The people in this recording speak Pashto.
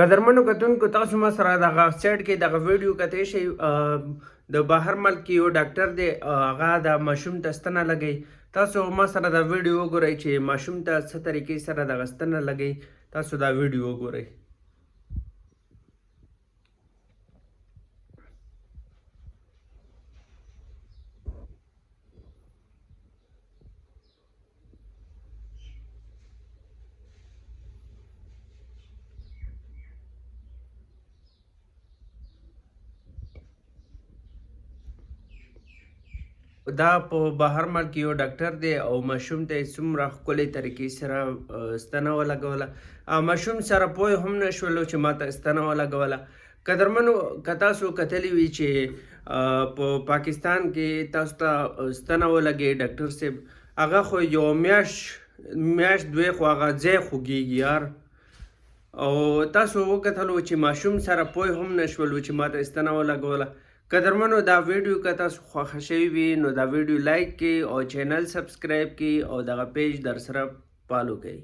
قدرمنو کتونکو تاسو ما سره دغه سایډ کې دغه ویډیو کتلی شئ د بهر ملک یو ډاکټر دی هغه د ماشوم ته ستنه لګوي. تاسو ما سره دا ویډیو وګورئ چې ماشوم ته څه طریقې سره دغه ستنه لګوي. تاسو دا ویډیو وګورئ. دا په بهر ملک یو ډاکټر دی او ماشوم ته یې څومره ښکلې طریقې سره ستنه ولګوله. ماشوم سره پوه هم نه شولو چې ما ته ستنه ولګوله. قدرمنو که تاسو کتلی وي چې په پاکستان کې تاسو ته ستنه ولګي ډاکټر صاحب، هغه خو یو میاشت دوی خو هغه ځای خوږیږي یار. او تاسو وکتلو چې ماشوم سره پوه هم نه شولو چې ما ته ستنه ولګوله. قدرمنو دا ویډیو که تاسو خوښه شوي وي نو دا ویډیو لایک کړئ او چینل سبسکرایب کړئ او دغه پیج در سره فالو کړئ.